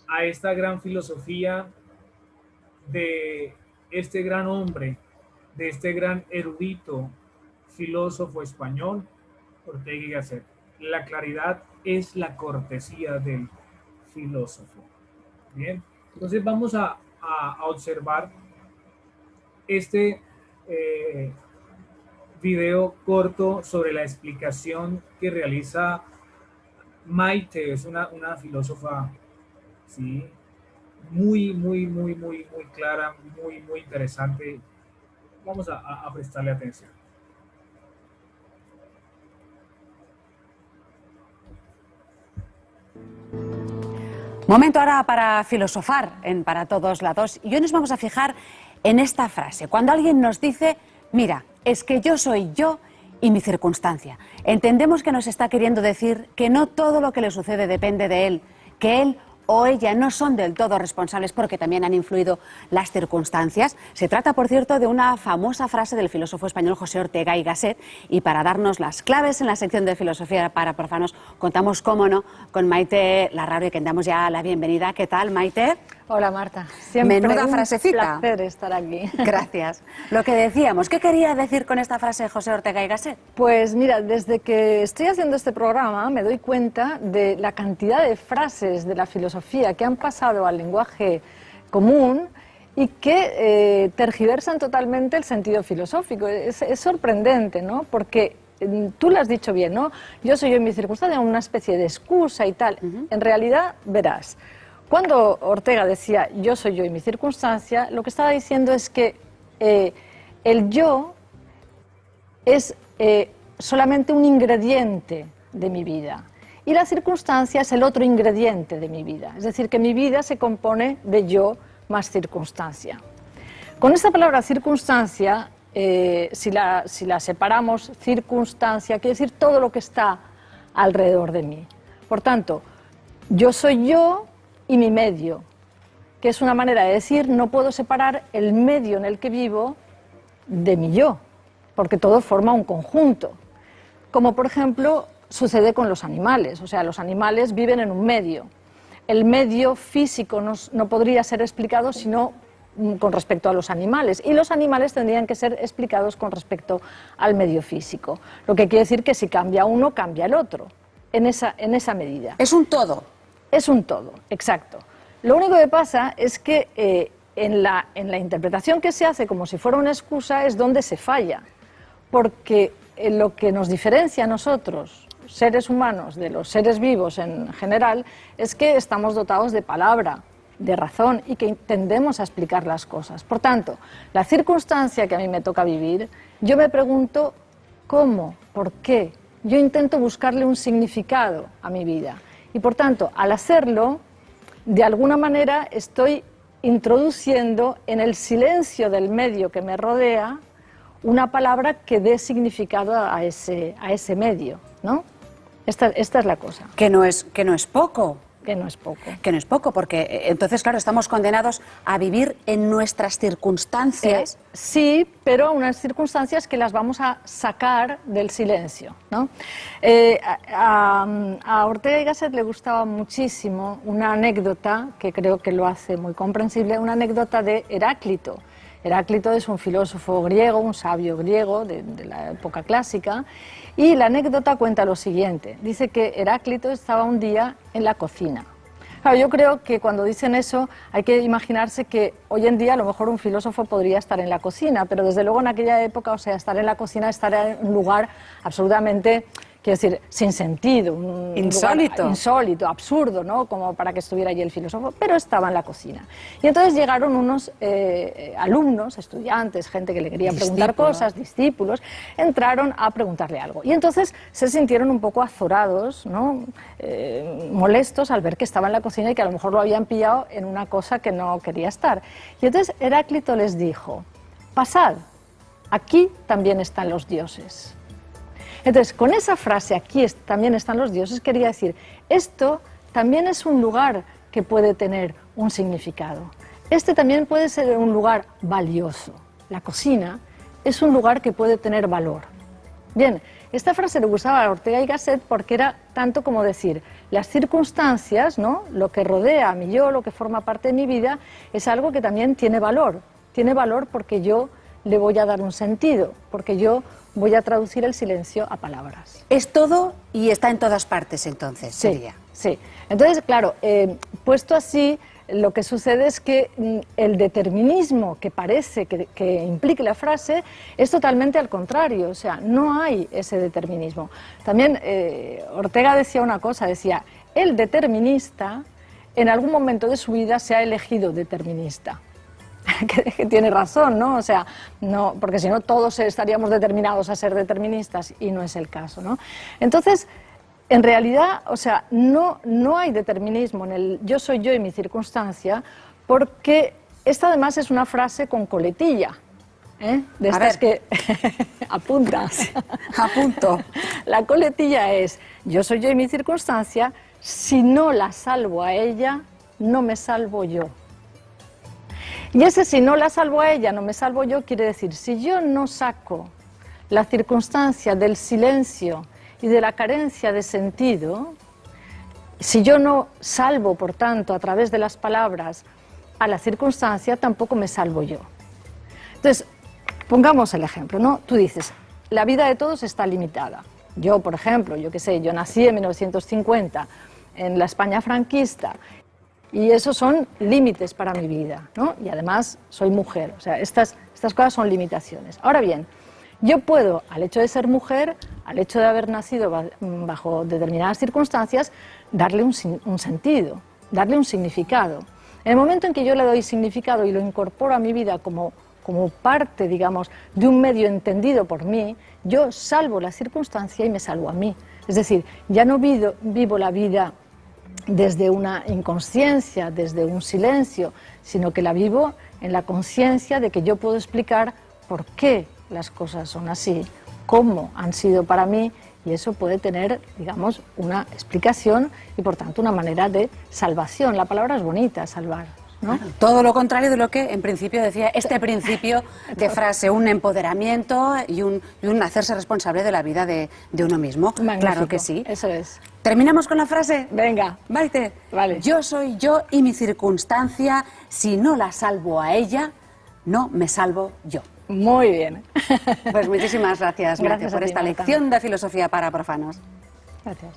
a esta gran filosofía de este gran hombre, de este gran erudito, filósofo español, Ortega y Gasset. La claridad es la cortesía del filósofo. Bien, entonces vamos a observar este video corto sobre la explicación que realiza Maite, es una filósofa, ¿sí? Muy clara, muy interesante. Vamos a prestarle atención. Momento ahora para filosofar en Para Todos Lados. Y hoy nos vamos a fijar en esta frase. Cuando alguien nos dice, mira, es que yo soy yo y mi circunstancia. Entendemos que nos está queriendo decir que no todo lo que le sucede depende de él, que él o ella no son del todo responsables porque también han influido las circunstancias. Se trata, por cierto, de una famosa frase del filósofo español José Ortega y Gasset, y para darnos las claves en la sección de Filosofía para Profanos contamos, cómo no, con Maite Larrauri, que damos ya la bienvenida. ¿Qué tal, Maite? Hola, Marta. Siempre menuda frasecita. Un placer estar aquí. Gracias. Lo que decíamos, ¿qué quería decir con esta frase de José Ortega y Gasset? Pues mira, desde que estoy haciendo este programa me doy cuenta de la cantidad de frases de la filosofía que han pasado al lenguaje común y que tergiversan totalmente el sentido filosófico. Es sorprendente, ¿no? Porque tú lo has dicho bien, ¿no? Yo soy yo en mi circunstancia, una especie de excusa y tal. En realidad, verás, cuando Ortega decía yo soy yo y mi circunstancia, lo que estaba diciendo es que el yo es solamente un ingrediente de mi vida y la circunstancia es el otro ingrediente de mi vida. Es decir, que mi vida se compone de yo más circunstancia. Con esta palabra circunstancia, si la separamos, circunstancia quiere decir todo lo que está alrededor de mí. Por tanto, yo soy yo y mi medio, que es una manera de decir, no puedo separar el medio en el que vivo de mi yo, porque todo forma un conjunto. Como por ejemplo sucede con los animales, o sea, los animales viven en un medio. El medio físico no podría ser explicado sino con respecto a los animales, y los animales tendrían que ser explicados con respecto al medio físico. Lo que quiere decir que si cambia uno, cambia el otro, en esa medida. Es un todo. Es un todo, exacto. Lo único que pasa es que en la interpretación que se hace como si fuera una excusa es donde se falla, porque lo que nos diferencia a nosotros, seres humanos, de los seres vivos en general, es que estamos dotados de palabra, de razón y que tendemos a explicar las cosas. Por tanto, la circunstancia que a mí me toca vivir, yo me pregunto ¿cómo? ¿Por qué? Yo intento buscarle un significado a mi vida. Y por tanto, al hacerlo, de alguna manera estoy introduciendo en el silencio del medio que me rodea una palabra que dé significado a ese medio, ¿no? Esta es la cosa. Que no es poco. Que no es poco. Que no es poco, porque entonces, claro, estamos condenados a vivir en nuestras circunstancias. Sí, pero unas circunstancias que las vamos a sacar del silencio, ¿no? A Ortega y Gasset le gustaba muchísimo una anécdota, que creo que lo hace muy comprensible, una anécdota de Heráclito. Heráclito es un filósofo griego, un sabio griego de la época clásica, y la anécdota cuenta lo siguiente. Dice que Heráclito estaba un día en la cocina. Claro, yo creo que cuando dicen eso hay que imaginarse que hoy en día a lo mejor un filósofo podría estar en la cocina, pero desde luego en aquella época, o sea, estar en la cocina, estar en un lugar absolutamente, quiero decir, sin sentido, un insólito. Insólito, absurdo, ¿no? Como para que estuviera allí el filósofo, pero estaba en la cocina. Y entonces llegaron unos alumnos, estudiantes, gente que le quería preguntar cosas, discípulos, entraron a preguntarle algo. Y entonces se sintieron un poco azorados, ¿no? Molestos al ver que estaba en la cocina y que a lo mejor lo habían pillado en una cosa que no quería estar. Y entonces Heráclito les dijo, pasad, aquí también están los dioses. Entonces, con esa frase, aquí también están los dioses, quería decir, esto también es un lugar que puede tener un significado. Este también puede ser un lugar valioso. La cocina es un lugar que puede tener valor. Bien, esta frase le gustaba a Ortega y Gasset porque era tanto como decir, las circunstancias, ¿no?, lo que rodea a mi yo, lo que forma parte de mi vida, es algo que también tiene valor. Tiene valor porque yo le voy a dar un sentido, porque yo voy a traducir el silencio a palabras. Es todo y está en todas partes, entonces, Sí, sería. sí. Entonces, claro, puesto así, lo que sucede es que el determinismo que parece que implique la frase es totalmente al contrario, o sea, no hay ese determinismo. También Ortega decía una cosa, decía, el determinista en algún momento de su vida se ha elegido determinista. que tiene razón, ¿no? O sea, no, porque si no todos estaríamos determinados a ser deterministas y no es el caso, ¿no? Entonces, en realidad, o sea, no hay determinismo en el yo soy yo y mi circunstancia, porque esta además es una frase con coletilla, ¿eh? De estas que apuntas. Apunto. La coletilla es yo soy yo y mi circunstancia, si no la salvo a ella, no me salvo yo. Y ese si no la salvo a ella, no me salvo yo, quiere decir, si yo no saco la circunstancia del silencio y de la carencia de sentido, si yo no salvo, por tanto, a través de las palabras a la circunstancia, tampoco me salvo yo. Entonces, pongamos el ejemplo, ¿no? Tú dices, la vida de todos está limitada. Yo, por ejemplo, yo qué sé, yo nací en 1950 en la España franquista, y esos son límites para mi vida, ¿no? Y además soy mujer, o sea, estas cosas son limitaciones. Ahora bien, yo puedo, al hecho de ser mujer, al hecho de haber nacido bajo determinadas circunstancias, darle un sentido, darle un significado. En el momento en que yo le doy significado y lo incorporo a mi vida como parte, digamos, de un medio entendido por mí, yo salvo la circunstancia y me salvo a mí. Es decir, ya no vivo la vida desde una inconsciencia, desde un silencio, sino que la vivo en la conciencia de que yo puedo explicar por qué las cosas son así, cómo han sido para mí, y eso puede tener, digamos, una explicación y por tanto una manera de salvación. La palabra es bonita, salvar, ¿no? Claro, todo lo contrario de lo que en principio decía este principio de frase, un empoderamiento y un hacerse responsable de la vida de uno mismo. Magnífico. Claro que sí. Eso es. ¿Terminamos con la frase? Venga. Maite, Vale. Yo soy yo y mi circunstancia, si no la salvo a ella, no me salvo yo. Muy bien. Pues muchísimas gracias, Maite, Gracias a por ti, esta Marta. lección de filosofía para profanos. Gracias.